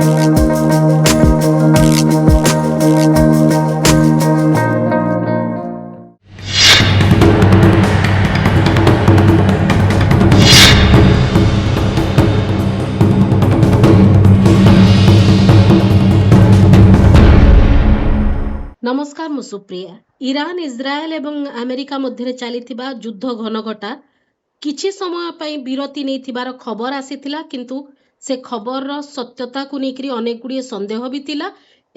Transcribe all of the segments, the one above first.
नमस्कार मु सुप्रिया। ईरान इज्राएल एवं अमेरिका मध्य चली युद्ध घनघटा किछि समय पई विरति नहीं थिबार खबर आसीथिला, किंतु से खबर सत्यता को लेकर अनेक गुड़िए संदेह भी थिला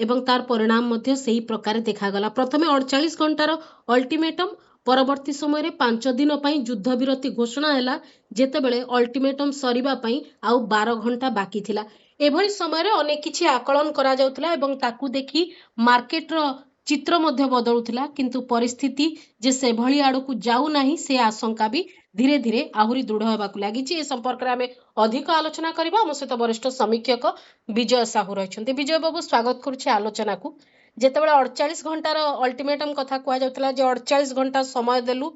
एवं तार परिणाम मध्य सही प्रकार देखागला। प्रथमे 48 घंटार अल्टीमेटम, परवर्ती समय 5 दिन पई युद्ध विरति घोषणा हैला, जेतेबेले अल्टीमेटम सरीबा पई आउ 12 घंटा बाकी थिला। एभली समय अनेक किछि आकलन करा जाउथला एवं ताकू देखि मार्केट रो चित्र मध्य बदलुला, किंतु परिस्थिति जे से भली आड़कू जाऊ नाही से आशंका भी धीरे धीरे आहुरी दृढ़ होबाकू लागिछि। ए संपर्क में आमे अधिक आलोचना करबा। हम सहित वरिष्ठ समीक्षक विजय साहू रहिछन्ते। विजय बाबू, स्वागत करुछि आलोचना को। जेतेबेले 48 घंटार अल्टीमेटम कथा कुआ जाउतला जे 48 घंटा समय देलु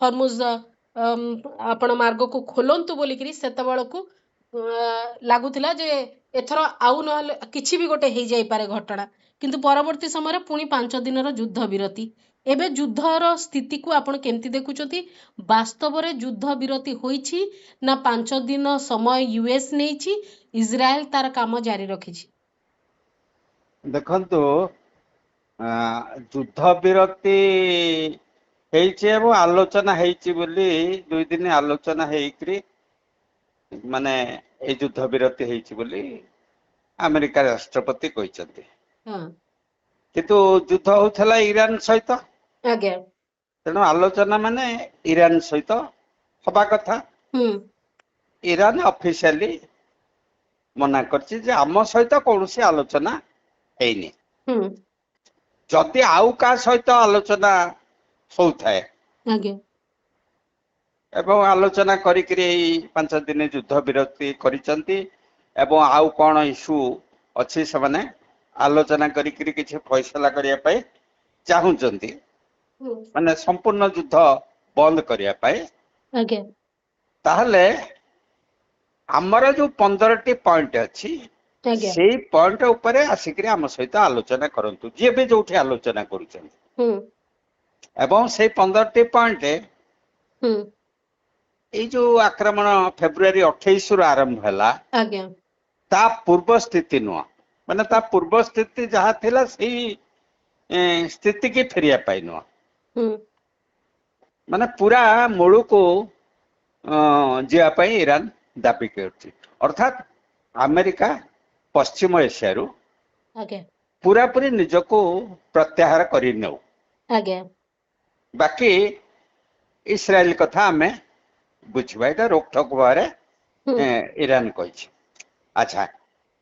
हरमुज आपण मार्ग को खोलंतु बोलिकरी, सेतेबेलकू लागुथिला जे एथर आउ न किछि भी गोटे हे जाई पारे घटना, किंतु परवर्ती समय पुणी 5 दिनर युद्ध विरति। एबे युद्धर स्थिति को आपण केमती देखुछथि? वास्तव रे युद्ध विरति होईछि ना 5 दिन समय यूएस नेइछि, इजराइल तार काम जारी रखिछि? देखंतु युद्ध विरति ହେଇଛି ଏବଂ ଆଲୋଚନା ହେଇଛି ବୋଲି 2 ଦିନ ଆଲୋଚନା ହେଇକରି ମାନେ এই ଯୁଦ୍ଧ ବିରତି ହେଇଛି ବୋଲି ଆମେରିକା ରାଷ୍ଟ୍ରପତି କହିଛନ୍ତି। କିନ୍ତୁ ଯୁଦ୍ଧ ହଉଥିଲା ଇରାନ ସହିତ, ତେଣୁ ଆଲୋଚନା ମାନେ ଇରାନ ସହିତ ହବା କଥା। ଇରାନ ଅଫିସିଆଲି ମନା କରିଛି ଯେ ଆମ ସହିତ କୌଣସି ଆଲୋଚନା ହେଇନି। ଯଦି ଆଉ କାହା ସହିତ ଆଲୋଚନା ହଉଥାଏ ଏବଂ ଆଲୋଚନା କରିକିରି 5 ଦିନ ଯୁଦ୍ଧ ବିରତି କରିଛନ୍ତି ଏବଂ ଆଉ କଣ ଇସ୍ୟୁ ଅଛି ସେମାନେ ଆଲୋଚନା କରିକିରି କିଛି ଫଇସଲା କରିବା ପାଇଁ ଚାହୁଁଛନ୍ତି, ମାନେ ସମ୍ପୂର୍ଣ୍ଣ ଯୁଦ୍ଧ ବନ୍ଦ କରିବା ପାଇଁ, ତାହେଲେ ଆମର ଯୋଉ 15ଟି ପଏଣ୍ଟ ଅଛି ସେଇ ପଏଣ୍ଟ ଉପରେ ଆସିକିରି ଆମ ସହିତ ଆଲୋଚନା କରନ୍ତୁ, ଯିଏ ବି ଯୋଉଠି ଆଲୋଚନା କରୁଛନ୍ତି। ଏବଂ ସେଇ 15ଟି ପଏଣ୍ଟ ଏଇ ଯୋଉ ଆକ୍ରମଣ ଫେବୃଆରୀ 28 ରୁ ଆରମ୍ଭ ହେଲା, ତା ପୂର୍ବ ସ୍ଥିତି ନୁହଁ, ମାନେ ତା ପୂର୍ବ ସ୍ଥିତି ଯାହା ଥିଲା ସେଇ ସ୍ଥିତି କି ଫେରିବା ପାଇଁ ନୁହଁ, ମାନେ ପୁରା ମୂଳକୁ ଯିବା ପାଇଁ ଇରାନ ଦାବି କରୁଛି। ଅର୍ଥାତ୍ ଆମେରିକା ପଶ୍ଚିମ ଏସିଆରୁ ପୁରାପୁରି ନିଜକୁ ପ୍ରତ୍ୟାହାର କରି ନେଉ। ବାକି ଇସ୍ରାଏଲ କଥା ଆମେ ବୁଝିବା, ଏଇଟା ରୋକଠୋକ ଭାବରେ ଇରାନ କହିଛି। ଆଚ୍ଛା,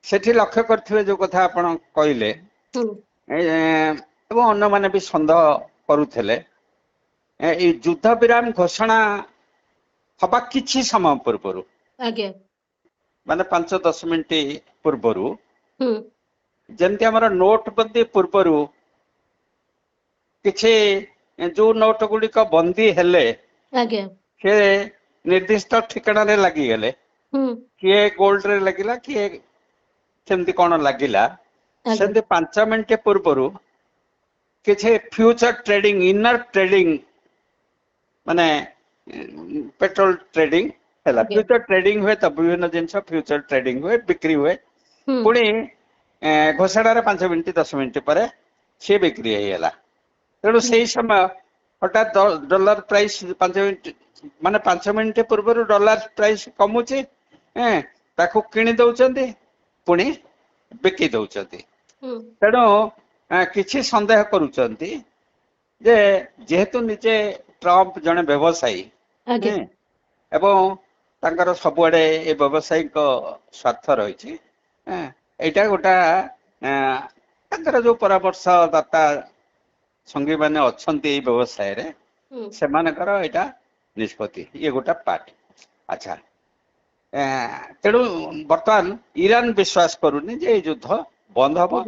ସେଠି ଲକ୍ଷ୍ୟ କରିଥିବେ ଯୋଉ କଥା ଆପଣ କହିଲେ ଏବଂ ଅନ୍ୟମାନେ ବି ସନ୍ଦେହ କରୁଥିଲେ, ଏଇ ଯୁଦ୍ଧ ବିରାମ ଘୋଷଣା ହବା କିଛି ସମୟ ପୂର୍ବରୁ, ମାନେ 5-10 ମିନିଟ ପୂର୍ବରୁ, ଯେମିତି ଆମର ନୋଟବନ୍ଦୀ ପୂର୍ବରୁ କିଛି ଯୋଉ ନୋଟ ଗୁଡିକ ବନ୍ଦୀ ହେଲେ ସେ ନିର୍ଦ୍ଦିଷ୍ଟ ଠିକଣାରେ ଲାଗିଗଲେ, କିଏ ଗୋଲ୍ଡରେ ଲାଗିଲା, କିଏ ସେମିତି କଣ ଲାଗିଲା, ସେମିତି 5 ମିନିଟ ପୂର୍ବରୁ କିଛି ଫ୍ୟୁଚର ଟ୍ରେଡିଂ, ଇନର ଟ୍ରେଡିଂ, ମାନେ पेट्रोल ट्रेडिंग है, फ्यूचर ट्रेडिंग हुए, तो विभिन्न जिनस फ्यूचर ट्रेडिंग हुए, बिक्री हुए, पुणी घोषणा 5 मिनिट 10 मिनिट पर सी बिक्री होगा। तेणु से समय हठात डॉलर प्राइस 5 मिनिट माने 5 मिनिट पूर्व डॉलर प्राइस कमुची, ताकू किणी दौरान पुणी बिकी दौरान। तेणु किछि संदेह करुचंती जे जेहेतु निजे ट्रम्प जने व्यवसायी एवं तांकर सबुआडे ए व्यवसायिक स्वार्थ रही, एटा गोटा तांकर जो परामर्शदाता संगी माने अछंती ए व्यवसाय रे, सेमानकर एटा निष्पत्ति, ये गोटा पार्ट। अच्छा, तेणु बर्तमान ईरान विश्वास करूनी जे युद्ध बंद हबो।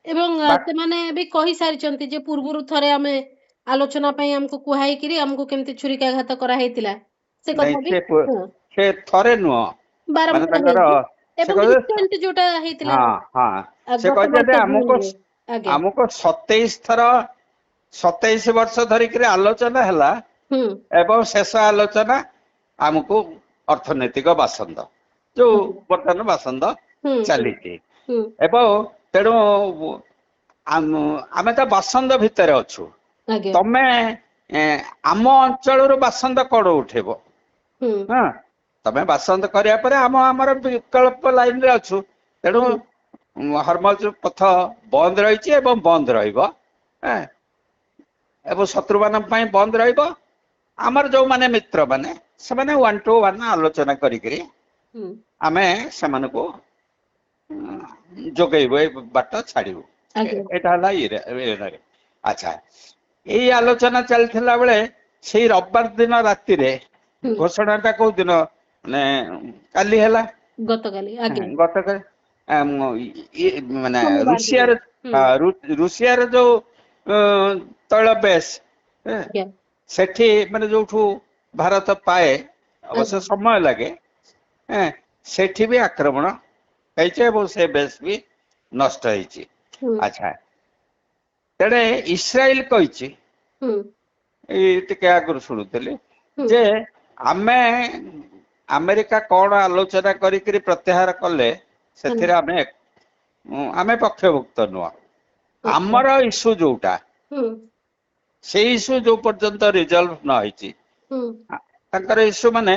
एवं से माने भी कहि सारिचंती जे पूर्वरु थरे हमें आलोचना पई हमको कुहाई किरी हमको केमती छुरिकाघात करा हेतिला, से कथा भी से थरे नुह, माने तांकर ଏବଂ ରିସେଣ୍ଟ ଯୋଟା ହେଇଥିଲା ହଁ ହଁ ସେ କହିଛନ୍ତି ଆମକୁ 27 ବର୍ଷ ଧରିକିରି ଆଲୋଚନା ହେଲା ଏବଂ ଶେଷ ଆଲୋଚନା ଆମକୁ ଅର୍ଥନୈତିକ ବାସନ୍ଦ ଯୋଉ ବର୍ତ୍ତମାନ ବାସନ୍ଦ ଚାଲିଛି ଏବଂ ତେଣୁ ଆମେ ତ ବାସନ୍ଦ ଭିତରେ ଅଛୁ। ତମେ ଆମ ଅଞ୍ଚଳରୁ ବାସନ୍ଦ କଣ ଉଠେଇବ? ହଁ ତମେ ବାସନ୍ଦ କରିବା ପରେ ଆମର ବିକଳ୍ପ ଲାଇନରେ ଅଛୁ। ତେଣୁ ହରମୋଜ ପଥ ବନ୍ଦ ରହିଛି ଏବଂ ବନ୍ଦ ରହିବ ଏବଂ ଶତ୍ରୁମାନଙ୍କ ପାଇଁ ବନ୍ଦ ରହିବ। ଆମର ଯୋଉମାନେ ମିତ୍ର ମାନେ ସେମାନେ 1 to 1 ଆଲୋଚନା କରିକିରି ଆମେ ସେମାନଙ୍କୁ ଯୋଗେଇବୁ ଏ ବାଟ ଛାଡିବୁ। ଏଇଟା ହେଲା ଇଏ। ଆଚ୍ଛା ଏଇ ଆଲୋଚନା ଚାଲିଥିଲା ବେଳେ ସେଇ ରବିବାର ଦିନ ରାତିରେ ଘୋଷଣାଟା କୋଉ ଦିନ ମାନେ କାଲି ହେଲା ଗତକାଲି ମାନେ ରୁଷିଆର ଯୋଉ ତୈଳ ବେଶ ସେଠି ମାନେ ଯୋଉଠୁ ଭାରତ ପାଏ ଅବଶ୍ୟ ସମୟ ଲାଗେ ସେଠି ବି ଆକ୍ରମଣ ହେଇଛି ଏବଂ ସେ ବେଶ ବି ନଷ୍ଟ ହେଇଛି। ଆଚ୍ଛା ତେଣେ ଇସ୍ରାଏଲ କହିଛି ଏଇ ଟିକେ ଆଗରୁ ଶୁଣୁଥିଲି ଯେ ଆମେରିକା କଣ ଆଲୋଚନା କରିକିରି ପ୍ରତ୍ୟାହାର କଲେ ସେଥିରେ ଆମେ ପକ୍ଷଭୁକ୍ତ ନୁହଁ। ଆମର ଇସ୍ୟୁ ଯୋଉଟା ସେଇ ଇସ୍ୟୁ ଯୋଉ ପର୍ଯ୍ୟନ୍ତ ରିଜଲ୍ଭ ନ ହେଇଛି ତାଙ୍କର ଇସ୍ୟୁ ମାନେ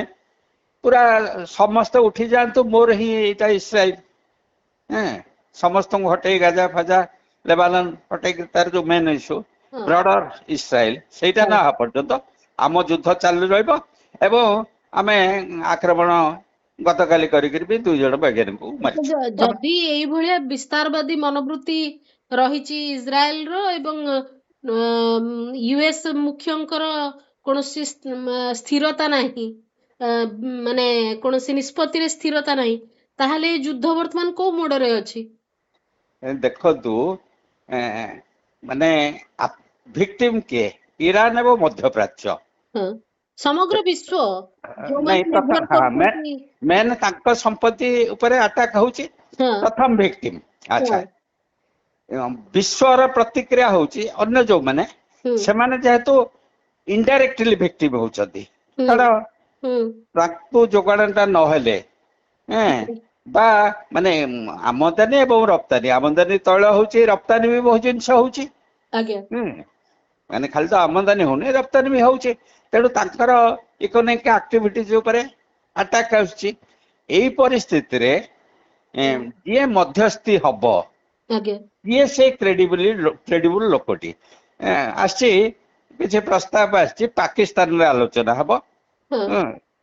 ପୁରା ସମସ୍ତେ ଉଠି ଯାଆନ୍ତୁ ମୋର ହିଁ ଏଇଟା ଇସ୍ରାଏଲ ସମସ୍ତଙ୍କୁ ହଟେଇ ଗାଜା ଫାଜା ଲେବାନନ ହଟେଇକି ତାର ଯୋଉ ମେନ୍ ଇସ୍ୟୁ ବ୍ରଡର ଇସ୍ରାଏଲ ସେଇଟା ନା ପର୍ଯ୍ୟନ୍ତ ଆମ ଯୁଦ୍ଧ ଚାଲୁ ରହିବ ଏବଂ ଆମେ ଆକ୍ରମଣ ଗତକାଲି କରିକିରି ବି 2 ଜଣ ବୈଜ୍ଞାନିକଙ୍କୁ ମାରିଛୁ। ଯଦି ଏଇଭଳିଆ ବିସ୍ତାରବାଦୀ ମନୋବୃତ୍ତି ରହିଛି ଇସ୍ରାଏଲର ଏବଂ ୟୁଏସ୍ ମୁଖ୍ୟଙ୍କର କୌଣସି ସ୍ଥିରତା ନାହିଁ ମାନେ କୌଣସି ନିଷ୍ପତ୍ତିରେ ସ୍ଥିରତା ନାହିଁ ତାହେଲେ ଏ ଯୁଦ୍ଧ ବର୍ତ୍ତମାନ କୋଉ ମୋଡରେ ଅଛି? ଦେଖନ୍ତୁ ମାନେ ଭିକ୍ଟିମ କିଏ? ଇରାନ ଏବଂ ମଧ୍ୟପ୍ରାଚ୍ୟ ସମଗ୍ର ବିଶ୍ୱ ମେନ୍ ତାଙ୍କ ସମ୍ପତ୍ତି ଉପରେ ଆଟାକ ହଉଛି ପ୍ରଥମ ଭିକ୍ଟିମ। ଆଚ୍ଛା ବିଶ୍ୱର ପ୍ରତିକ୍ରିୟା ହଉଛି ଅନ୍ୟ ଯୋଉମାନେ ସେମାନେ ଯେହେତୁ ଇନଡାଇରେକ୍ଟଲି ଭିକ୍ଟିମ ହଉଛନ୍ତି କାରଣ ତାଙ୍କୁ ଯୋଗାଣଟା ନହେଲେ ବା ମାନେ ଆମଦାନୀ ଏବଂ ରପ୍ତାନୀ ଆମଦାନୀ ତୈଳ ହଉଛି ରପ୍ତାନୀ ବି ବହୁତ ଜିନିଷ ହଉଛି ମାନେ ଖାଲି ତ ଆମଦାନୀ ହଉନି ରପ୍ତାନୀ ବି ହଉଛି। ତେଣୁ ତାଙ୍କର ଇକୋନୋମିକ ଆକ୍ଟିଭିଟିଜ ଉପରେ ଆଟାକ ଆସୁଛି। ଏଇ ପରିସ୍ଥିତିରେ ଯିଏ ମଧ୍ୟସ୍ଥି ହବ ଯିଏ ସେ କ୍ରେଡିବୁଲ ଲୋକଟି ଆସିଛି କିଛି ପ୍ରସ୍ତାବ ଆସିଛି ପାକିସ୍ତାନରେ ଆଲୋଚନା ହବ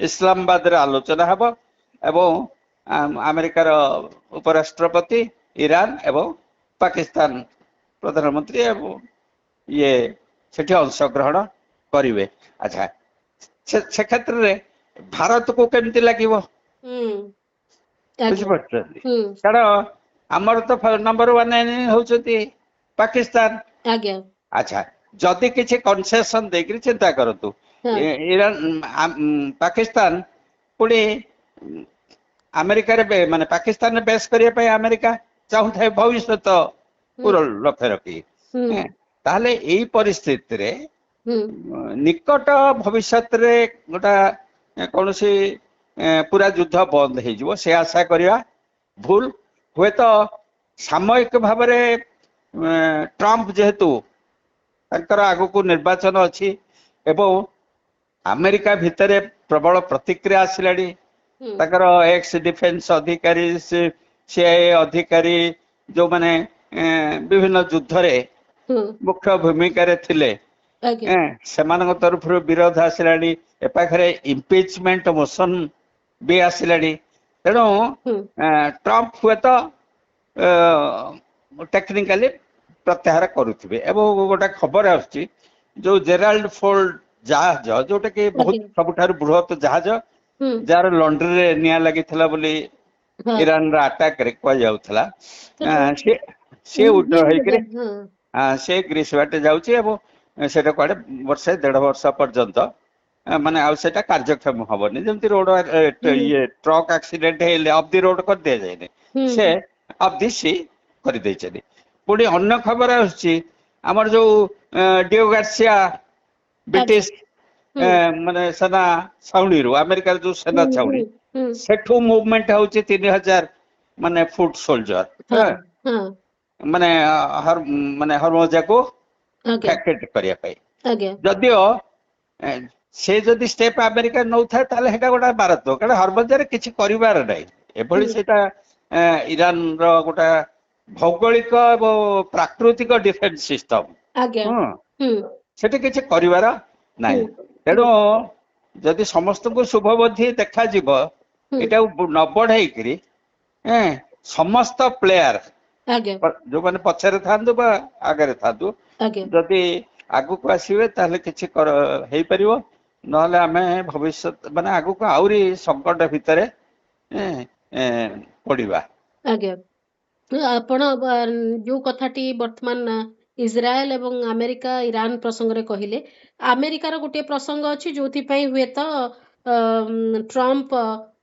ଇସଲାମାବାଦରେ ଆଲୋଚନା ହବ ଏବଂ ଆମେରିକାର ଉପରାଷ୍ଟ୍ରପତି ଇରାନ ଏବଂ ପାକିସ୍ତାନ ପ୍ରଧାନମନ୍ତ୍ରୀ ଏବଂ ଇଏ ସେଠି ଅଂଶଗ୍ରହଣ କରିବେ। ଆଚ୍ଛା ସେ କ୍ଷେତ୍ରରେ ଭାରତକୁ କେମିତି ଲାଗିବ ବୁଝିପାରୁଛନ୍ତି? କାରଣ ଆମର ତ ନମ୍ବର 1 ଏନିମି ହଉଛନ୍ତି ପାକିସ୍ତାନ। ଆଚ୍ଛା ଯଦି କିଛି କନସେସନ ଦେଇକିରି ଚିନ୍ତା କରନ୍ତୁ ଇରାନ ପାକିସ୍ତାନ ପୁଣି ଆମେରିକାରେ ମାନେ ପାକିସ୍ତାନରେ ବେଶ କରିବା ପାଇଁ ଆମେରିକା ଚାହୁଁଥାଏ ଭବିଷ୍ୟତ ଲକ୍ଷ୍ୟ ରଖି ତାହେଲେ ଏଇ ପରିସ୍ଥିତିରେ ନିକଟ ଭବିଷ୍ୟତରେ ଗୋଟା କୌଣସି ପୁରା ଯୁଦ୍ଧ ବନ୍ଦ ହେଇଯିବ ସେ ଆଶା କରିବା ଭୁଲ। ହୁଏତ ସାମୟିକ ଭାବରେ ଟ୍ରମ୍ପ ଯେହେତୁ ତାଙ୍କର ଆଗକୁ ନିର୍ବାଚନ ଅଛି ଏବଂ ଆମେରିକା ଭିତରେ ପ୍ରବଳ ପ୍ରତିକ୍ରିୟା ଆସିଲାଣି ତାଙ୍କର ଏକ୍ସ ଡିଫେନ୍ସ ଅଧିକାରୀ ସିଆଇଏ ଅଧିକାରୀ ଯୋଉମାନେ ବିଭିନ୍ନ ଯୁଦ୍ଧରେ ମୁଖ୍ୟ ଭୂମିକାରେ ଥିଲେ ସେମାନଙ୍କ ତରଫରୁ ବିରୋଧ ଆସିଲାଣି। ଏ ପାଖରେ ଇମ୍ପିଚମେଣ୍ଟ ମୋସନ ବି ଆସିଲାଣି। ତେଣୁ ଟ୍ରମ୍ପ ହୁଏତ ଟେକ୍ନିକାଲି ପ୍ରତ୍ୟାହାର କରୁଥିବେ ଏବଂ ଗୋଟେ ଖବର ଆସୁଛି ଯୋଉ ଜେରାଲ୍ଡ ଫୋର୍ଡ ଜାହାଜ ଯୋଉଟା କି ବହୁତ ସବୁଠାରୁ ବୃହତ ଜାହାଜ ଯାହାର ଲଣ୍ଡ୍ରିରେ ନିଆଁ ଲାଗିଥିଲା ବୋଲି ଇରାନର ଆଟାକରେ କୁହାଯାଉଥିଲା ସେ ଉଡ୍ର ହେଇକିରି ସେ ଗ୍ରୀସ ବାଟେ ଯାଉଛି ଏବଂ ସେଟା କୁଆଡେ ବର୍ଷେ 1.5 ବର୍ଷ ପର୍ଯ୍ୟନ୍ତ ମାନେ ଆଉ ସେଟା କାର୍ଯ୍ୟକ୍ଷମ ହବନି ଯେମିତି ରୋଡ ଇଏ ଟ୍ରକ୍ ଆକ୍ସିଡେଣ୍ଟ ହେଲେ ଅଫ୍ ଦି ରୋଡ କରିଦିଆଯାଏନି ସେ ଅଫ୍ ଦି ସି କରିଦେଇଛନ୍ତି। ପୁଣି ଅନ୍ୟ ଖବର ଆସୁଛି ଆମର ଯୋଉ ଡିଓ ଗାର୍ସିଆ ବ୍ରିଟିଶ ମାନେ ସେନା ଛାଉଣୀରୁ ଆମେରିକାର ଯୋଉ ସେନା ଛାଉଣୀ ସେଠୁ ମୁଭମେଣ୍ଟ ହଉଛି 3000 ମାନେ ଫୁଟ ସୋଲଜର ମାନେ ମାନେ ହରମୋଜାକୁ ଭ୍ୟାକେଟ କରିବା ପାଇଁ। ଯଦିଓ ସେ ଯଦି ଷ୍ଟେପ ଆମେରିକା ନଉଥାଏ ତାହେଲେ ସେଇଟା ଗୋଟେ ମାରାତ୍ମକ କାରଣ ହରମୋଜାରେ କିଛି କରିବାର ନାହିଁ। ଏଭଳି ସେଇଟା ଇରାନର ଗୋଟେ ଭୌଗୋଳିକ ଏବଂ ପ୍ରାକୃତିକ ଡିଫେନ୍ସ ସିଷ୍ଟମ ସେଠି କିଛି କରିବାର ନାହିଁ। ତେଣୁ ଯଦି ସମସ୍ତଙ୍କୁ ଶୁଭ ବୁଦ୍ଧି ଦେଖାଯିବ ଏଟାକୁ ନ ବଢେଇକିରି ସମସ୍ତ ପ୍ଲେୟାର ଯୋଉମାନେ ପଛରେ ଥାନ୍ତୁ ବା ଆଗରେ ଥାନ୍ତୁ ଯଦି ଆଗକୁ ଆସିବେ ତାହେଲେ କିଛି ହେଇପାରିବ। ନହେଲେ ଆମେ ଭବିଷ୍ୟତ ମାନେ ଆଗକୁ ଆହୁରି ସଂକଟ ଭିତରେ ପଡିବା। ଆଜ୍ଞା ଆପଣ ଯୋଉ କଥାଟି ବର୍ତ୍ତମାନ ଇସ୍ରାଏଲ ଏବଂ ଆମେରିକା ଇରାନ ପ୍ରସଙ୍ଗରେ କହିଲେ ଆମେରିକାର ଗୋଟିଏ ପ୍ରସଙ୍ଗ ଅଛି ଯୋଉଥିପାଇଁ ହୁଏତ ଟ୍ରମ୍ପ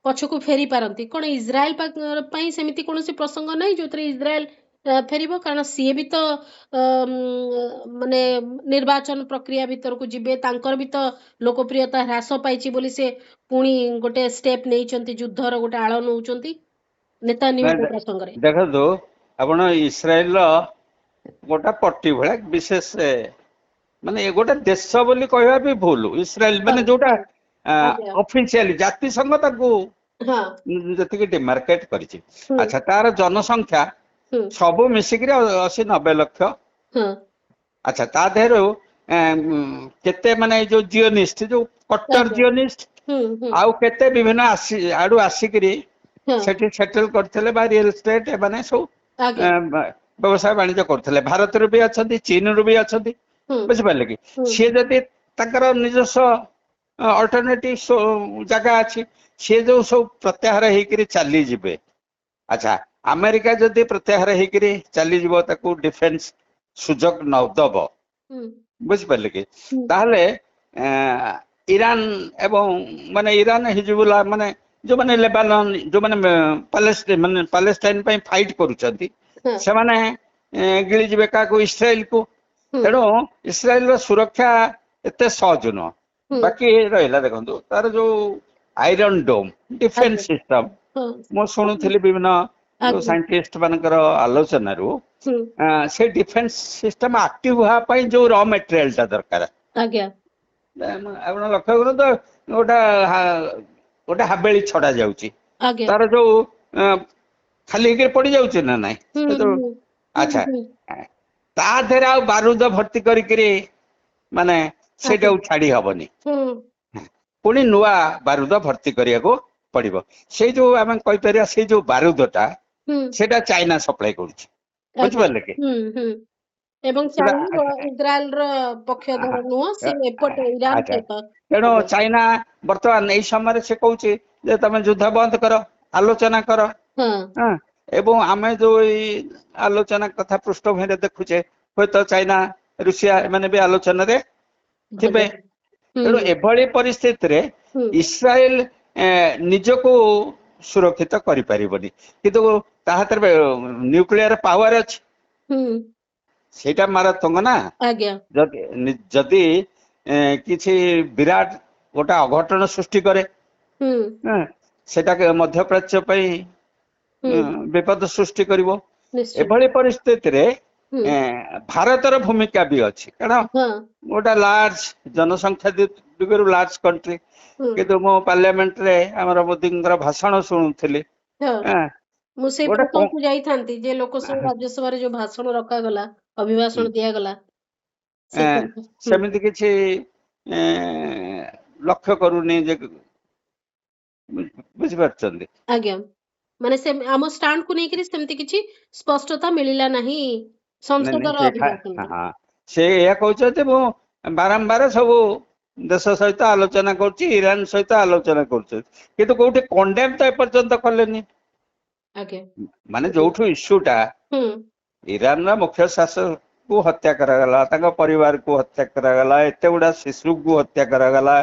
ପଛକୁ ଫେରି ପାରନ୍ତି। କଣ ଇସ୍ରାଏଲ ପାଇଁ ସେମିତି କୌଣସି ପ୍ରସଙ୍ଗ ନାହିଁ ଯୋଉଥିରେ ଇସ୍ରାଏଲ ଫେରିବ? କାରଣ ସିଏ ବି ତ ମାନେ ନିର୍ବାଚନ ପ୍ରକ୍ରିୟା ଭିତରକୁ ଯିବେ, ତାଙ୍କର ବି ତ ଲୋକପ୍ରିୟତା ହ୍ରାସ ପାଇଛି ବୋଲି ସେ ପୁଣି ଗୋଟେ ଷ୍ଟେପ ନେଇଛନ୍ତି, ଯୁଦ୍ଧର ଗୋଟେ ଆଳ ନଉଛନ୍ତି ନେତାନ୍ୟାହୁଙ୍କ ପ୍ରସଙ୍ଗରେ। ଦେଖନ୍ତୁ ଆପଣ ଇସ୍ରାଏଲର ଗୋଟେ ପଟି ଭଳିଆ ବିଶେଷ ମାନେ ଗୋଟେ ଦେଶ ବୋଲି କହିବା ବି ଭୁଲ। ଇସ୍ରାଏଲ ମାନେ ଯୋଉଟା ଅଫିସିଆଲି ଜାତିସଂଘ ତାକୁ ଯେତିକି ଡିମାର୍କେଟ କରିଛି। ଆଚ୍ଛା ତାର ଜନସଂଖ୍ୟା ସବୁ ମିଶିକିରି 80-90 ଲକ୍ଷ। ଆଚ୍ଛା ତା ଦେହରୁ କେତେ ମାନେ ଏଇ ଯୋଉ ଜିଓନିଷ୍ଟ ଯୋଉ କଟ୍ଟର ଜିଓନିଷ୍ଟ ଆଉ କେତେ ବିଭିନ୍ନ ଆଡୁ ଆସିକିରି ସେଠି ସେଟେଲ କରିଥିଲେ ବା ରିଏଲ ଏଷ୍ଟେଟ ଏମାନେ ସବୁ ବ୍ୟବସାୟ ବାଣିଜ୍ୟ କରୁଥିଲେ। ଭାରତରୁ ବି ଅଛନ୍ତି, ଚୀନରୁ ବି ଅଛନ୍ତି, ବୁଝିପାରିଲେ କି? ସିଏ ଯଦି ତାଙ୍କର ନିଜସ୍ୱ ଅଲ୍ଟରନେଟିଭ ଜାଗା ଅଛି, ସିଏ ଯୋଉ ସବୁ ପ୍ରତ୍ୟାହାର ହେଇକିରି ଚାଲିଯିବେ। ଆଚ୍ଛା ଆମେରିକା ଯଦି ପ୍ରତ୍ୟାହାର ହେଇକିରି ଚାଲିଯିବ ତାକୁ ଡିଫେନ୍ସ ସୁଯୋଗ ନ ଦବ, ବୁଝିପାରିଲେ କି? ତାହେଲେ ଇରାନ ଏବଂ ମାନେ ଇରାନ ହିଜବୁଲ୍ଲାହ ମାନେ ଯୋଉମାନେ ଲେବାନନ ଯୋଉମାନେ ପାଲେଷ୍ଟାଇନ ପାଇଁ ଫାଇଟ କରୁଛନ୍ତି ସେମାନେ ଗିଳିଯିବେ କାହାକୁ? ଇସ୍ରାଏଲକୁ। ତେଣୁ ଇସ୍ରାଏଲର ସୁରକ୍ଷା ଏତେ ସହଜ ନୁହଁ। ବାକି ରହିଲା ଦେଖନ୍ତୁ ତାର ଯୋଉ ଆଇରନ ଡୋମ୍ ଡିଫେନ୍ସ ସିଷ୍ଟମ, ମୁଁ ଶୁଣୁଥିଲି ବିଭିନ୍ନ ସାଇଣ୍ଟିଷ୍ଟ ମାନଙ୍କର ଆଲୋଚନାରୁ ସେ ଡିଫେନ୍ସ ସିଷ୍ଟମ ଆକ୍ଟିଭ ହେବା ପାଇଁ ଯୋଉ ର ମେଟେରିଆଲ ଟା ଦରକାର, ଆପଣ ଲକ୍ଷ୍ୟ କରନ୍ତୁ ଗୋଟେ ହାବେଳି ଛଡା ଯାଉଛି, ତାର ଯୋଉ ଖାଲି ହେଇକିରି ପଡି ଯାଉଛି ନା ନାଇଁ? ଆଚ୍ଛା ତା ଦେହରେ ଆଉ ବାରୁଦ ଭର୍ତ୍ତି କରିକିରି ମାନେ ସେଇଟାକୁ ଛାଡି ହବନି, ପୁଣି ନୂଆ ବାରୁଦ ଭର୍ତ୍ତି କରିବାକୁ ପଡିବ। ସେଇ ଯୋଉ ଆମେ କହିପାରିବା ସେଇ ଯୋଉ ବାରୁଦଟା ସେଇଟା ଚାଇନା ସପ୍ଲାଇ କରୁଛି, ବୁଝିପାରିଲେ କି? ଏବଂ ଇସ୍ରାଏଲର ପକ୍ଷଧର ନୁହଁ, ସେ ଏପଟେ ଇରାନ ସହିତ। ତେଣୁ ଚାଇନା ବର୍ତ୍ତମାନ ଏଇ ସମୟରେ ସେ କହୁଛି ଯେ ତମେ ଯୁଦ୍ଧ ବନ୍ଦ କର, ଆଲୋଚନା କର। ଏବଂ ଆମେ ଯୋଉ ଏଇ ଆଲୋଚନା କଥା ପୃଷ୍ଠଭୂମିରେ ଦେଖୁଛେ ହୁଏତ ଚାଇନା ରୁଷିଆ ଏମାନେ ବି ଆଲୋଚନାରେ ଥିବେ। ତେଣୁ ଏଭଳି ପରିସ୍ଥିତିରେ ଇସ୍ରାଏଲ ନିଜକୁ ସୁରକ୍ଷିତ କରିପାରିବନି, କିନ୍ତୁ ତା ହାତରେ ନ୍ୟୁକ୍ଲିୟର ପାୱାର ଅଛି, ସେଇଟା ମାରାତ୍ମକ ନା। ଯଦି କିଛି ବିରାଟ ଗୋଟେ ଅଘଟଣ ସୃଷ୍ଟି କରେ, ସେଟା ମଧ୍ୟପ୍ରାଚ୍ୟ ପାଇଁ ବିପଦ ସୃଷ୍ଟି କରିବ। ଏଭଳି ପରିସ୍ଥିତିରେ ଭାରତର ଭୂମିକା ବି ଅଛି, କାରଣ ଗୋଟେ ଲାର୍ଜ ଜନସଂଖ୍ୟା ଦିଗରୁ ଲାର୍ଜ କଣ୍ଟ୍ରି। କିନ୍ତୁ ମୁଁ ପାର୍ଲାମେଣ୍ଟରେ ଆମର ମୋଦିଙ୍କର ଭାଷଣ ଶୁଣୁଥିଲି। ମୁଁ ସେଇ ପ୍ରସଙ୍ଗକୁ ଯାଇଥାନ୍ତି ଯେ ଲୋକସଭା ରାଜ୍ୟସଭାରେ ଯୋଉ ଭାଷଣ ରଖାଗଲା, ଅଭିଭାଷଣ ଦିଆଗଲା, ସେମିତି କିଛି ଲକ୍ଷ୍ୟ କରୁନି ଯେ, ବୁଝିପାରୁଛନ୍ତି? ଆଜ୍ଞା, ମାନେ ଆମ ଷ୍ଟାଣ୍ଡକୁ ନେଇକରି ସେମିତି କିଛି ସ୍ପଷ୍ଟତା ମିଳିଲା ନାହିଁ ସଂସଦର ଅଭିଭାଷଣରେ। ସେ ଏହା କହୁଛନ୍ତି ମୁଁ ବାରମ୍ବାର ସବୁ ଦେଶ ସହିତ ଆଲୋଚନା କରୁଛି, ଇରାନ ସହିତ ଆଲୋଚନା କରୁଛି, କିନ୍ତୁ କୋଉଠି କଣ୍ଡେମ ତ ଏପର୍ଯ୍ୟନ୍ତ କଲେନି। ମାନେ ଯୋଉଠୁ ଇସ୍ୟୁଟା ଇରାନର ମୁଖ୍ୟ ଶାସକକୁ ହତ୍ୟା କରାଗଲା, ତାଙ୍କ ପରିବାରକୁ ହତ୍ୟା କରାଗଲା, ଏତେ ଗୁଡା ଶିଶୁକୁ ହତ୍ୟା କରାଗଲା,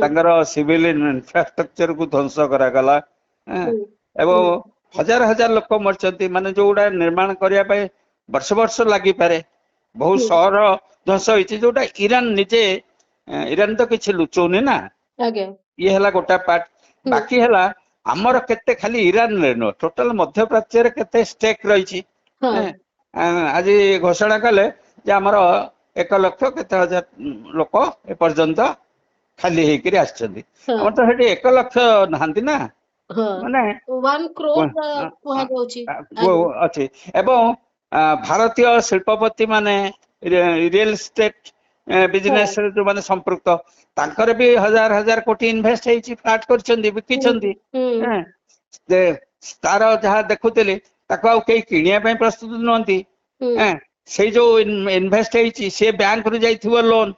ତାଙ୍କର ସିଭିଲ ଇନଫ୍ରାଷ୍ଟ୍ରକ୍ଚର କୁ ଧ୍ୱଂସ କରାଗଲା ଏବଂ हजार हजार लोक मरचंती माने जोड़ा निर्माण करिया पे वर्ष वर्ष लागिपारे बहुत सहर ध्वंस होइछि जोटा ईरान निजे ईरान तो किछि लुचौनी ना ये हला गोटा पार्ट बाकी हला हमर केते खाली ईरान रे नो टोटल मध्य प्राच्य रे केते स्टेक रहिछि आज घोषणा कले जे हमर 1 लाख केते हजार लोक ए पर्यंत खाली हेकरी आछथि हमर तो हेटी 1 लाख नहांती ना माने 1 करोड़ कुहा जाउछि अछि एवं भारतीय शिल्पपति माने रियल एस्टेट बिजनेस जो माने संपृक्त तांकर भी हजार हजार कोटी इन्वेस्ट हेछि फ्लैट करछंदी बिकिछंदी तार जहा देखुतले ताको आ केही किनिया पय प्रस्तुत नहंती से जो इन्वेस्ट हेछि से बैंक रु जाइथिबो लोन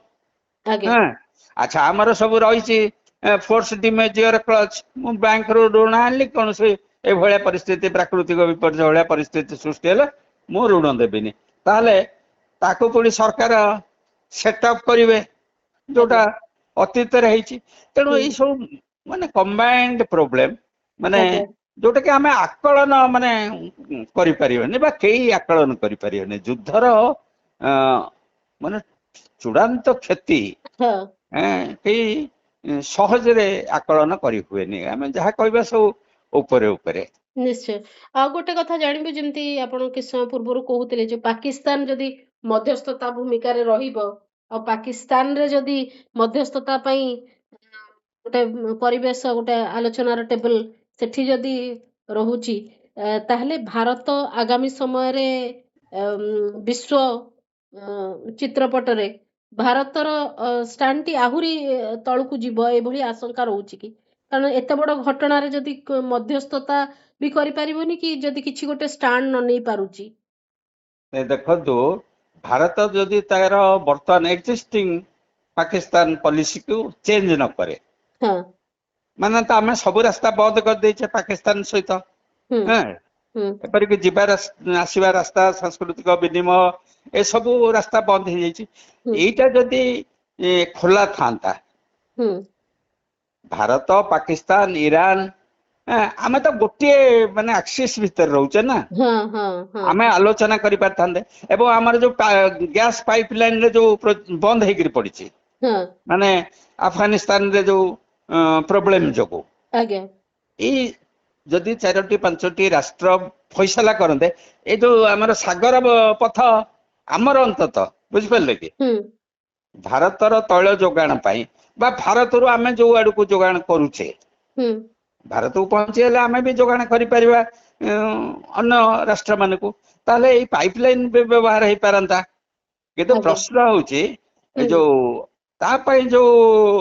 अच्छा हमर सब रहिछि फोर्स डिमेजर क्लच बैंक रो ऋण आनली कौन से ए भलिया परिस्थिति प्राकृतिक विपर्य भलिया परिस्थिति सृष्टि हेले मु ऋण देबिनी ताले ताको पुणी सरकार सेटअप करिवे जोटा अतीत रे हेछि तेणु ए सब माने कंबाइंड प्रॉब्लम माने जोटा कि हमें आकलन माने करि परिबनी बा केही आकलन करि परिबनी युद्धर माने चूड़ांत क्षति केही सहज रे आकलन करि हुएनी आमे जहा कहबा सब ऊपर ऊपर निश्चय आ गोटे कथा जानिबे जेमती आपण के समय पूर्व कहउतले जे पाकिस्तान जदी मध्यस्थता भूमिका रे रहिबो आ पाकिस्तान रे जदी मध्यस्थता पई गोटे परिवेश गोटे आलोचना रो टेबल सेठी जदी रहुची ताहले भारत आगामी समय रे विश्व चित्रपट रे भारतर स्टैंड आहुरी तळकु जीव ए भली आशंका रहउची कि कारण एते बड़ घटना रे जदी मध्यस्थता भी करि परिबोनी कि जदी किछि गोटे स्टैंड न नै पारुची देखो तो भारत जदी तार वर्तमान एक्जिस्टिंग पाकिस्तान पॉलिसी को चेंज न करे हां माने त हमें सब रास्ता बंद कर देछे पाकिस्तान सहित हां एपर कि जीवा आसीबा रास्ता सांस्कृतिक विनिमय ए सब रास्ता बंद हो जाइछि एटा जदी खोला थांता भारत पाकिस्तान ईरान आमे तो गोटे माने एक्सिस भीतर रहउचे ना आमे आलोचना करि पारथांदे एवं हमर जो गैस पाइपलाइन रे जो बंद हेगिर पड़िछि माने अफगानिस्तान रे जो प्रॉब्लम जोगो आगे ई जदि 4टी 5टी राष्ट्र फैसला करंदे ए जो हमर सागर पथ हमर अंतत बुझ परले कि भारतर तैल जोगाण पाई बा भारत रु आमे जो आडू को जोगाण करूचे भारत को पहुंचे आमे भी जोगाण करि परिबा अन्य राष्ट्र मान को ताले ए पाइपलाइन व्यवहार हे पारंता किंतु प्रश्न होची जो ता पई जो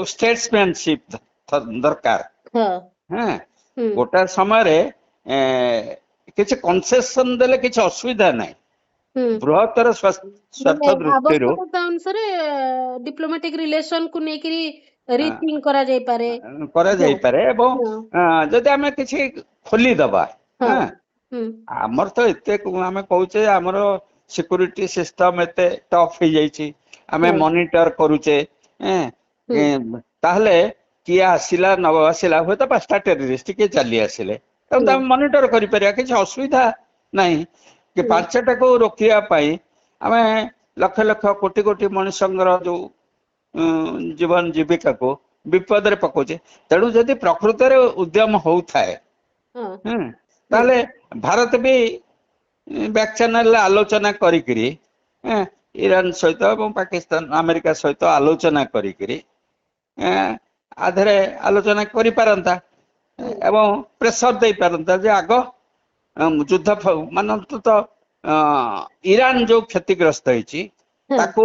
स्टेट्समैनशिप दरकार हां गोटा समय रे किछ कंसेशन देले किछ असुविधा नाही बृहत्तर स्वार्थ दृष्टि अनुसार डिप्लोमेटिक रिलेशन को नेकरी रीथिंक करा जाई पारे एवं जदि हमें किछि खोली दबा हां हमर तो एते हमें कहूचे हमर सिक्योरिटी सिस्टम एते टफ हो जाइछि हमें मॉनिटर करूचे ताहले किया आसिला न आसिला हो तो 5टा टेररिस्ट के चली आसिले तब हम मॉनिटर करि परिया किछ असुविधा नाही कि 5टा को रोकिया पाई हमें लक्ष लक्ष कोटि कोटि मनुष्यंगर जो जीवन जीविका को विपद रे पकोचे तेणु जदि प्रकृत रे उद्यम होउथाए ताले भारत भी बैक चैनल आलोचना करिकरी ईरान सहित एवं पाकिस्तान अमेरिका सहित आलोचना करिकरी आधरे आलोचना करि पारंता एवं प्रेशर दे पारंता जे आगो युद्ध मान तो ईरान जो क्षतिग्रस्त होइछि ताको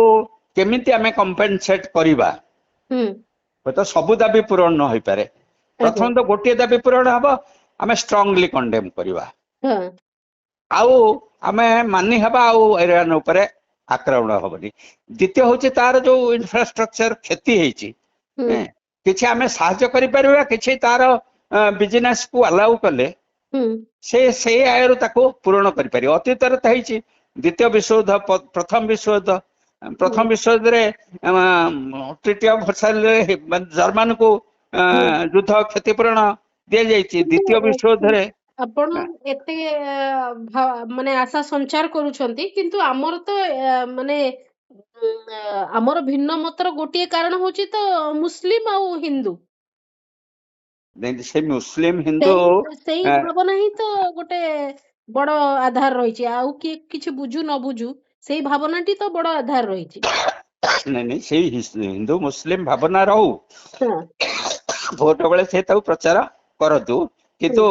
केमिति हमें कंपेनसेट करिबा तो सब दाबी पूरण न होई पारे प्रथम तो गोटे दाबी पूरण हबो हमें स्ट्रांगली कंडेम करिबा आउ हमें मानि हबा आउ ईरान ऊपर आक्रमण हबनी द्वितीय होछि तार जो इंफ्रास्ट्रक्चर क्षति हेछि किछि हमें सहायता करि परबा किछि तार बिजनेस को अलाउ कले से आयर ताको पूर्ण करि पारि अतीत रे त हेछि द्वितीय विश्व युद्ध प्रथम विश्व युद्ध ପ୍ରଥମ ବିଶ୍ୱଯୁଦ୍ଧରେ ଟ୍ରିଟି ଅଫ ଭର୍ସାଇଲ୍ସ ଜର୍ମାନ କୁ ଯୁଦ୍ଧ କ୍ଷତିପୂରଣ ଦିଆଯାଇଛି। ଦ୍ୱିତୀୟ ବିଶ୍ୱଯୁଦ୍ଧରେ ଆପଣ ଏତେ ମାନେ ଆଶା ସଞ୍ଚାର କରୁଛନ୍ତି, କିନ୍ତୁ ଆମର ତ ମାନେ ଆମର ଭିନ୍ନ ମତର ଗୋଟିଏ କାରଣ ହଉଛି ତ ମୁସଲିମ ଆଉ ହିନ୍ଦୁ। ସେ ମୁସଲିମ ହିନ୍ଦୁ ସେଇ ଭାବନା ହିଁ ତ ଗୋଟେ ବଡ ଆଧାର ରହିଛି। ଆଉ କିଏ କିଛି ବୁଝୁ ନ ବୁଝୁ ସେଇ ଭାବନାଟି ତ ବଡ ଆଧାର ରହିଛି। ନାଇଁ ନାଇଁ ସେଇ ହିନ୍ଦୁ ମୁସଲିମ ଭାବନା ରହୁ, ଭୋଟ ବେଳେ ସେ ତାକୁ ପ୍ରଚାର କରନ୍ତୁ, କିନ୍ତୁ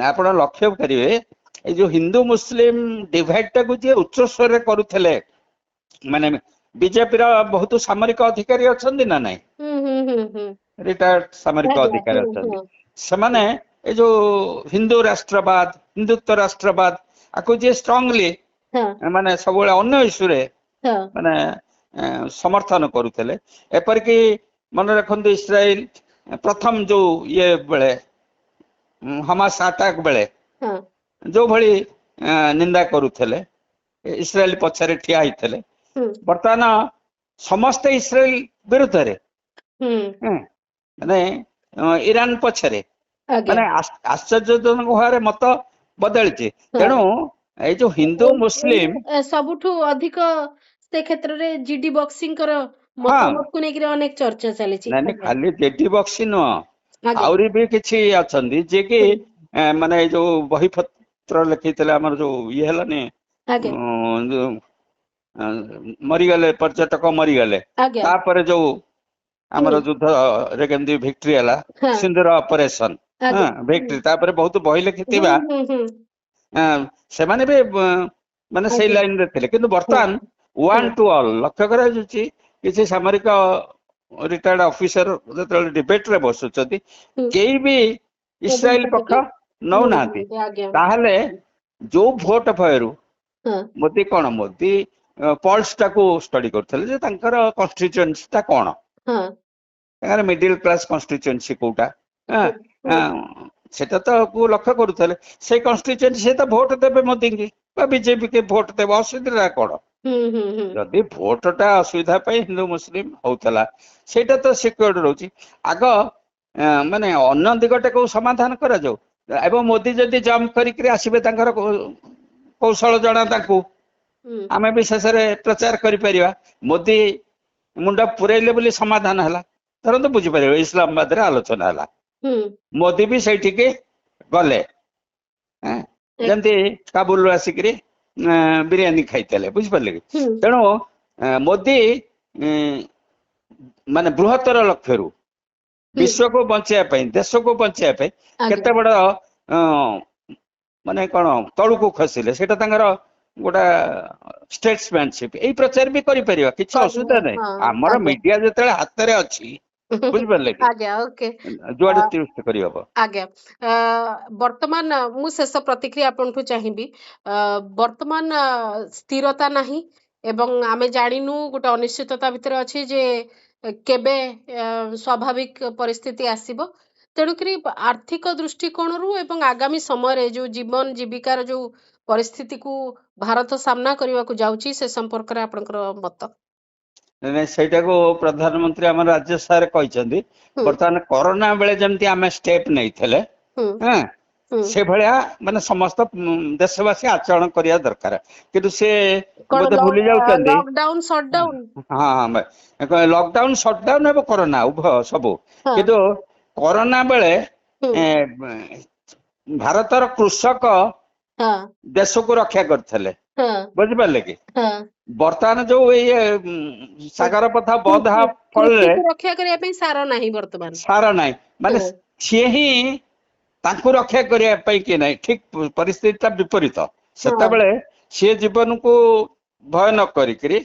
ଆପଣ ଲକ୍ଷ୍ୟ କରିବେ ଏଇ ଯୋଉ ହିନ୍ଦୁ ମୁସଲିମ ଡିଭାଇଡ ଟାକୁ ଯିଏ ଉଚ୍ଚ ସ୍ୱରରେ କରୁଥିଲେ, ମାନେ ବିଜେପିର ବହୁତ ସାମରିକ ଅଧିକାରୀ ଅଛନ୍ତି ନା ନାଇଁ, ରିଟାୟାର୍ଡ ସାମରିକ ଅଧିକାରୀ ଅଛନ୍ତି, ସେମାନେ ଏ ଯୋଉ ହିନ୍ଦୁ ରାଷ୍ଟ୍ରବାଦ ହିନ୍ଦୁତ୍ୱ ରାଷ୍ଟ୍ରବାଦ ଆକୁ ଯିଏ ଷ୍ଟ୍ରଙ୍ଗଲି ମାନେ ସବୁବେଳେ ଅନ୍ୟ ଇସ୍ୟୁରେ ମାନେ ସମର୍ଥନ କରୁଥିଲେ। ଏପରିକି ମନେ ରଖନ୍ତୁ ଇସ୍ରାଏଲ ପ୍ରଥମ ଯୋଉ ଇଏ ବେଳେ ହମାସ ଆଟାକ ବେଳେ ଯୋଉ ଭଳି ନିନ୍ଦା କରୁଥିଲେ, ଇସ୍ରାଏଲ ପଛରେ ଠିଆ ହେଇଥିଲେ। ବର୍ତ୍ତମାନ ସମସ୍ତେ ଇସ୍ରାଏଲ ବିରୁଦ୍ଧରେ, ମାନେ ଇରାନ ପଛରେ, ମାନେ ଆଶ୍ଚର୍ଯ୍ୟଜନକ ଭାବରେ ମତ ବଦଳିଛି। ତେଣୁ ଏଇ ଯୋଉ ହିନ୍ଦୁ ମୁସଲିମ ସବୁଠୁ ଅଧିକ ସେ କ୍ଷେତ୍ରରେ ଜିଡି ବକ୍ସିଙ୍କର ମତାମତକୁ ନେଇକି ଅନେକ ଚର୍ଚ୍ଚା ଚାଲିଛି। ନାଇଁ ଖାଲି ଜେଡି ବକ୍ସି ନୁହଁ, ଆହୁରି ବି କିଛି ଅଛନ୍ତି ଯିଏକି ମାନେ ଏଇ ଯୋଉ ବହି ପତ୍ର ଲେଖିଥିଲେ, ଆମର ଯୋଉ ଇଏ ହେଲାନି ମରିଗଲେ, ପର୍ଯ୍ୟଟକ ମରିଗଲେ, ତାପରେ ଯୋଉ ଆମର ଯୁଦ୍ଧରେ କେମିତି ଭିକ୍ଟ୍ରି ହେଲା, ସିନ୍ଦୁର ଅପରେସନ ଭିକ୍ଟ୍ରି, ତାପରେ ବହୁତ ବହି ଲେଖିଥିବା ସେମାନେ ବି ମାନେ ସେଇ ଲାଇନରେ ଥିଲେ। କିନ୍ତୁ ବର୍ତ୍ତମାନ ୱାନ୍ ଟୁ ଅଲ୍ ଲକ୍ଷ୍ୟ କରାଯାଉଛି, କିଛି ସାମରିକ ରିଟାୟାର୍ଡ ଅଫିସର ଯେତେବେଳେ ଡିବେଟରେ ବସୁଛନ୍ତି, କେହି ବି ଇସ୍ରାଏଲ ପକ୍ଷ ନଉନାହାନ୍ତି। ତାହେଲେ ଯୋଉ ଭୋଟ ଭୟରୁ ମୋଦି କଣ, ମୋଦି ପଲ୍ସ ଟାକୁ ଷ୍ଟଡି କରୁଥିଲେ ଯେ ତାଙ୍କର କନଷ୍ଟିଚୁଏନ୍ସି ଟା କଣ, ତାଙ୍କର ମିଡିଲ କ୍ଲାସ କନଷ୍ଟିଚୁଏନ୍ସି କୋଉଟା, ସେଟା ତ ଲକ୍ଷ୍ୟ କରୁଥିଲେ। ସେଇ କନଷ୍ଟିଚୁଏନ୍ସି ସେ ତ ଭୋଟ ଦେବେ ମୋଦିକି ବା ବିଜେପି କି ଭୋଟ ଦେବେ, ଅସୁବିଧା କଣ? ଯଦି ଭୋଟଟା ଅସୁବିଧା ପାଇଁ ହିନ୍ଦୁ ମୁସଲିମ ହଉଥିଲା, ସେଇଟା ତ ସିକ୍ୟୁର୍ଡ ରହୁଛି। ଆଗ ମାନେ ଅନ୍ୟ ଦିଗଟାକୁ ସମାଧାନ କରାଯାଉ, ଏବଂ ମୋଦି ଯଦି ଜମ୍ପ କରିକି ଆସିବେ, ତାଙ୍କର କୌଶଳ ଜଣା ତାଙ୍କୁ, ଆମେ ବି ଶେଷରେ ପ୍ରଚାର କରିପାରିବା। ମୋଦି ମୁଣ୍ଡ ପୁରେଇଲେ ବୋଲି ସମାଧାନ ହେଲା, ଧରନ୍ତୁ ବୁଝିପାରିବେ, ଇସଲାମାବାଦରେ ଆଲୋଚନା ହେଲା, ମୋଦି ବି ସେଇଠିକି ଗଲେ, ଯେମିତି କାବୁଲରୁ ଆସିକିରି ବିରିୟାନୀ ଖାଇଥିଲେ, ବୁଝିପାରିଲେ କି? ତେଣୁ ମୋଦି ମାନେ ବୃହତ୍ତର ଲକ୍ଷ୍ୟରୁ ବିଶ୍ୱକୁ ବଞ୍ଚେଇବା ପାଇଁ, ଦେଶକୁ ବଞ୍ଚେଇବା ପାଇଁ କେତେ ବଡ ମାନେ କଣ ତଳୁକୁ ଖସିଲେ, ସେଇଟା ତାଙ୍କର ଗୋଟେ ଷ୍ଟେଟସମ୍ୟାନସିପ। ଏଇ ପ୍ରଚାର ବି କରିପାରିବା, କିଛି ଅସୁବିଧା ନାହିଁ। ଆମର ମିଡିଆ ଯେତେବେଳେ ହାତରେ ଅଛି, ବୁଝିପାରିଲେ କି, ଯୁଆଡେ ଟ୍ୱିଷ୍ଟ କରିହବ। ଆଜ୍ଞା, ବର୍ତ୍ତମାନ ମୁଁ ଶେଷ ପ୍ରତିକ୍ରିୟା ଆପଣଠୁ ଚାହିଁବି। ବର୍ତ୍ତମାନ ସ୍ଥିରତା ନାହିଁ ଏବଂ ଆମେ ଜାଣିନୁ, ଗୋଟେ ଅନିଶ୍ଚିତତା ଭିତରେ ଅଛି ଯେ କେବେ ସ୍ୱାଭାବିକ ପରିସ୍ଥିତି ଆସିବ। ତେଣୁକରି ଆର୍ଥିକ ଦୃଷ୍ଟିକୋଣରୁ ଏବଂ ଆଗାମୀ ସମୟରେ ଯୋଉ ଜୀବନ ଜୀବିକାର ଯୋଉ ପରିସ୍ଥିତିକୁ ଭାରତ ସାମ୍ନା କରିବାକୁ ଯାଉଛି, ସେ ସମ୍ପର୍କରେ ଆପଣଙ୍କର ମତ? ସେଇଟାକୁ ପ୍ରଧାନମନ୍ତ୍ରୀ ଆମର ରାଜ୍ୟ ସାର୍ କହିଛନ୍ତି। ବର୍ତ୍ତମାନ କରୋନା ବେଳେ ଯେମିତି ଆମେ ଷ୍ଟେପ ନେଇଥିଲେ, ସେଭଳିଆ ମାନେ ସମସ୍ତ ଦେଶବାସୀ ଆଚରଣ କରିବା ଦରକାର। କିନ୍ତୁ ସେ ବୋଧେ ଭୁଲି ଯାଉଛନ୍ତି, ଲକଡାଉନ ସଟଡାଉନ ଏବଂ କରୋନା ଉଭୟ ସବୁ। କିନ୍ତୁ କରୋନା ବେଳେ ଭାରତର କୃଷକ ଦେଶକୁ ରକ୍ଷା କରିଥିଲେ, ବୁଝିପାରିଲେ କି? ବର୍ତ୍ତମାନ ଯୋଉ ଇଏ ସାଗର ପଥ ବନ୍ଦ ହେବା ଫଳରେ ରକ୍ଷା କରିବା ପାଇଁ ସାର ନାହିଁ, ବର୍ତ୍ତମାନ ସାର ନାହିଁ, ମାନେ ସିଏ ହିଁ ତାଙ୍କୁ ରକ୍ଷା କରିବା ପାଇଁ କିଏ ନାହିଁ, ଠିକ ପରିସ୍ଥିତି ଟା ବିପରୀତ। ସେତେବେଳେ ସିଏ ଜୀବନକୁ ଭୟ ନ କରିକିରି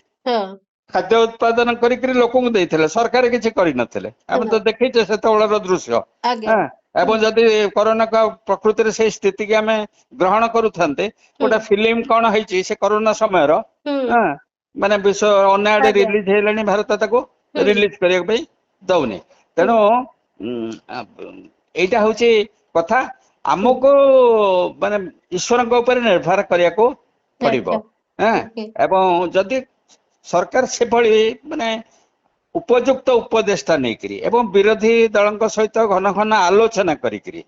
ଖାଦ୍ୟ ଉତ୍ପାଦନ କରିକିରି ଲୋକଙ୍କୁ ଦେଇଥିଲେ, ସରକାର କିଛି କରିନଥିଲେ। ଆମେ ତ ଦେଖିଛେ ସେତେବେଳର ଦୃଶ୍ୟ। ଏବଂ ଯଦି କରୋନା ପ୍ରକୃତିରେ ସେଇ ସ୍ଥିତିକି ଆମେ ଗ୍ରହଣ କରୁଥାନ୍ତେ, ଗୋଟେ ଫିଲ୍ମ କଣ ହେଇଛି ସେ କରୋନା ସମୟର, ମାନେ ବିଶ୍ୱ ଅନ୍ୟ ଆଡେ ରିଲିଜ ହେଇଲାଣି, ଭାରତ ତାକୁ ରିଲିଜ କରିବା ପାଇଁ ଦଉନି। ତେଣୁ ଏଇଟା ହଉଛି କଥା, ଆମକୁ ମାନେ ଈଶ୍ୱରଙ୍କ ଉପରେ ନିର୍ଭର କରିବାକୁ ପଡିବ। ଏବଂ ଯଦି ସରକାର ସେଭଳି ମାନେ ଉପଯୁକ୍ତ ଉପଦେଷ୍ଟା ନେଇକିରି ଏବଂ ବିରୋଧୀ ଦଳଙ୍କ ସହିତ ଘନ ଘନ ଆଲୋଚନା କରିକିରି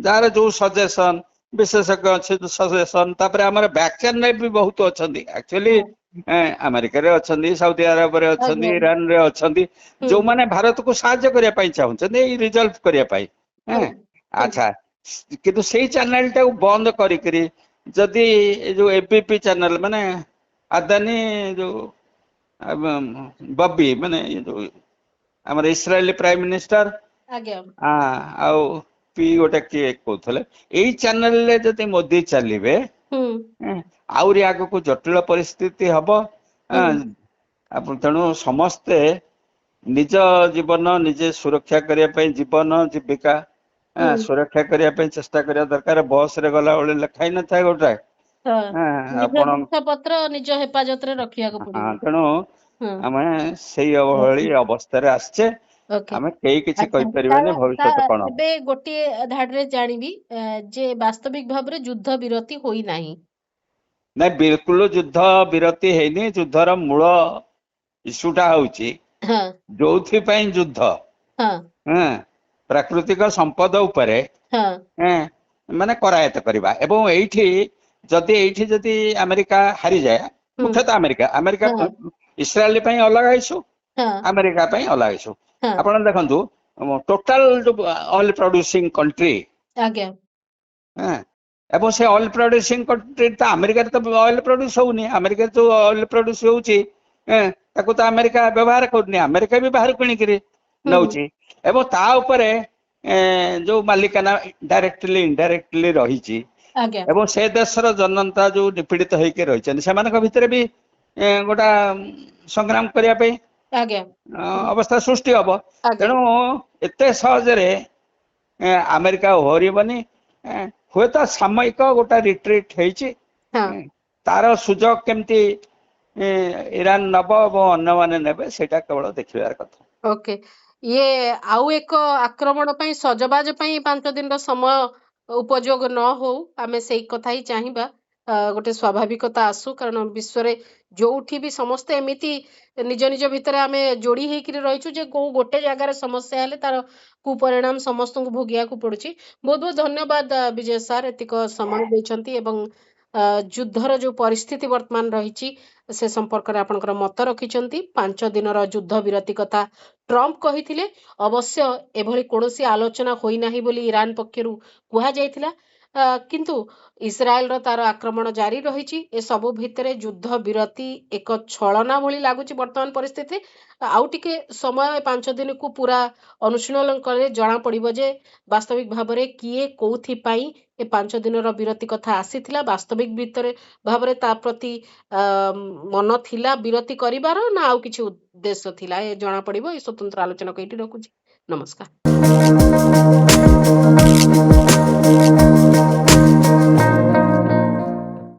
ଯାହାର ଯୋଉ ସଜେସନ ବିଶେଷଜ୍ଞ ଅଛି ସଜେସନ, ତାପରେ ଆମର ବ୍ୟାକ୍ଚାଇନରେ ବି ବହୁତ ଅଛନ୍ତି ଆକ୍ଚୁଆଲି, ଆମେରିକାରେ ଅଛନ୍ତି, ସାଉଦି ଆରବରେ ଅଛନ୍ତି, ଇରାନରେ ଅଛନ୍ତି, ଯୋଉମାନେ ଭାରତକୁ ସାହାଯ୍ୟ କରିବା ପାଇଁ ଚାହୁଁଛନ୍ତି ଏଇ ରିଜଲ୍ଭ କରିବା ପାଇଁ। ଆଚ୍ଛା, କିନ୍ତୁ ସେଇ ଚ୍ୟାନେଲ ଟାକୁ ବନ୍ଦ କରିକିରି ଯଦି ଏ ଯୋଉ ଏବିପି ଚ୍ୟାନେଲ ମାନେ ଆଦାନୀ ଯୋଉ ବବି ମାନେ ଯୋଉ ଆମର ଇସ୍ରାଏଲି ପ୍ରାଇମ ମିନିଷ୍ଟର ଆଉ ପି ଗୋଟେ କିଏ କହୁଥିଲେ, ଏଇ ଚ୍ୟାନେଲରେ ଯଦି ମୋଦି ଚାଲିବେ ଆହୁରି ଆଗକୁ ଜଟିଳ ପରିସ୍ଥିତି ହବ। ତେଣୁ ସମସ୍ତେ ନିଜ ଜୀବନ ନିଜେ ସୁରକ୍ଷା କରିବା ପାଇଁ, ଜୀବନ ଜୀବିକା ସୁରକ୍ଷା କରିବା ପାଇଁ ଚେଷ୍ଟା କରିବା ଦରକାର। ବସ ରେ ଗଲାବେଳେ ଲେଖା ହେଇନଥାଏ ଗୋଟେ ଆପଣ ପତ୍ର ନିଜ ହେପାଜତରେ ରଖିବାକୁ ପଡିବ। ତେଣୁ ଆମେ ସେଇ ଭଳି ଅବସ୍ଥାରେ ଆସିଛେ, ଆମେ କେହି କିଛି କହିପାରିବାନି ଭବିଷ୍ୟତ କଣ ହବ। ଏବେ ଗୋଟିଏ ଧାଡିରେ ଜାଣିବି ଯେ ବାସ୍ତବିକ ଭାବରେ ଯୁଦ୍ଧ ବିରତି ହୋଇନାହିଁ। ନାଇଁ, ବିଲକୁଲ ଯୁଦ୍ଧ ବିରତି ହେଇନି। ଯୁଦ୍ଧର ମୂଳ ଇସ୍ୟୁଟା ହଉଛି ଯୋଉଥିପାଇଁ ଯୁଦ୍ଧ ପ୍ରାକୃତିକ ସମ୍ପଦ ଉପରେ ମାନେ କରାୟତ୍ତ କରିବା। ଏବଂ ଏଇଠି ଯଦି ଆମେରିକା ହାରିଯାଏ, ମୁଖ୍ୟତଃ ଆମେରିକା ଇସ୍ରାଏଲ ପାଇଁ ଅଲଗା ଇସ୍ୟୁ, ଆମେରିକା ପାଇଁ ଅଲଗା ଇସ୍ୟୁ। ଆପଣ ଦେଖନ୍ତୁ ଟୋଟାଲ ଯୋଉ ଅଏଲ ପ୍ରଡ୍ୟୁସିଂ କଣ୍ଟ୍ରି, ଏବଂ ସେ ଅଏଲ ପ୍ରଡ୍ୟୁସିଂ କଣ୍ଟ୍ରି ତ ଆମେରିକାରେ ତ ଅଏଲ ପ୍ରଡ୍ୟୁସ ହଉନି। ଆମେରିକାରେ ଯୋଉ ଅଏଲ ପ୍ରଡ୍ୟୁସ ହଉଛି ତାକୁ ତ ଆମେରିକା ବ୍ୟବହାର କରୁନି, ଆମେରିକା ବି ବାହାରୁ କିଣିକିରି ନଉଛି। ଏବଂ ତା ଉପରେ ଯୋଉ ମାଲିକାନା ଡାଇରେକ୍ଟଲି ଇନଡାଇରେକ୍ଟଲି ରହିଛି, ଏବଂ ସେ ଦେଶର ଜନତା ଯୋଉ ନିପୀଡ଼ିତ ହେଇକି ରହିଛନ୍ତି, ସେମାନଙ୍କ ଭିତରେ ବି ଗୋଟା ସଂଗ୍ରାମ କରିବା ପାଇଁ ଅବସ୍ଥା ସୃଷ୍ଟି ହବ। ତେଣୁ ଏତେ ସହଜରେ ଆମେରିକା ଓହରିବନି। ହୁଏତ ସାମୟିକ ଗୋଟେ ରିଟ୍ରିଟ ହେଇଛି, ତାର ସୁଯୋଗ କେମିତି ଇରାନ ନବ ଏବଂ ଅନ୍ୟମାନେ ନେବେ ସେଇଟା କେବଳ ଦେଖିବାର କଥା। ଓକେ, ଇଏ ଆଉ ଏକ ଆକ୍ରମଣ ପାଇଁ ସଜବାଜ ପାଇଁ 5 ଦିନର ସମୟ ଉପଯୋଗ ନ ହଉ, ଆମେ ସେଇ କଥା ହିଁ ଚାହିଁବା। ଗୋଟେ ସ୍ୱାଭାବିକତା ଆସୁ, କାରଣ ବିଶ୍ୱରେ ଯୋଉଠି ବି ସମସ୍ତେ ଏମିତି ନିଜ ନିଜ ଭିତରେ ଆମେ ଯୋଡି ହେଇକିରି ରହିଛୁ ଯେ କୋଉ ଗୋଟେ ଜାଗାରେ ସମସ୍ୟା ହେଲେ ତାର କୁପରିଣାମ ସମସ୍ତଙ୍କୁ ଭୋଗିବାକୁ ପଡୁଛି। ବହୁତ ବହୁତ ଧନ୍ୟବାଦ ବିଜୟ ସାର୍, ଏତିକ ସମୟ ଦେଇଛନ୍ତି ଏବଂ ଯୁଦ୍ଧର ଯୋଉ ପରିସ୍ଥିତି ବର୍ତ୍ତମାନ ରହିଛି ସେ ସମ୍ପର୍କରେ ଆପଣଙ୍କର ମତ ରଖିଛନ୍ତି। 5 ଦିନର ଯୁଦ୍ଧ ବିରତି କଥା ଟ୍ରମ୍ପ କହିଥିଲେ, ଅବଶ୍ୟ ଏଭଳି କୌଣସି ଆଲୋଚନା ହୋଇନାହିଁ ବୋଲି ଇରାନ ପକ୍ଷରୁ କୁହାଯାଇଥିଲା, କିନ୍ତୁ ଇସ୍ରାଏଲର ତାର ଆକ୍ରମଣ ଜାରି ରହିଛି। ଏସବୁ ଭିତରେ ଯୁଦ୍ଧ ବିରତି ଏକ ଛଳନା ଭଳି ଲାଗୁଛି ବର୍ତ୍ତମାନ ପରିସ୍ଥିତି। ଆଉ ଟିକେ ସମୟ 5 ଦିନକୁ ପୁରା ଅନୁଶୀଳନ କଲେ ଜଣା ପଡିବ ଯେ ବାସ୍ତବିକ ଭାବରେ କିଏ କୋଉଥିପାଇଁ ଏ 5 ଦିନର ବିରତି କଥା ଆସିଥିଲା, ବାସ୍ତବିକ ଭିତରେ ଭାବରେ ତା ପ୍ରତି ମନ ଥିଲା ବିରତି କରିବାର ନା ଆଉ କିଛି ଉଦ୍ଦେଶ୍ୟ ଥିଲା, ଏ ଜଣା ପଡିବ। ଏ ସ୍ୱତନ୍ତ୍ର ଆଲୋଚନାକୁ ଏଇଠି ରଖୁଛି। ନମସ୍କାର।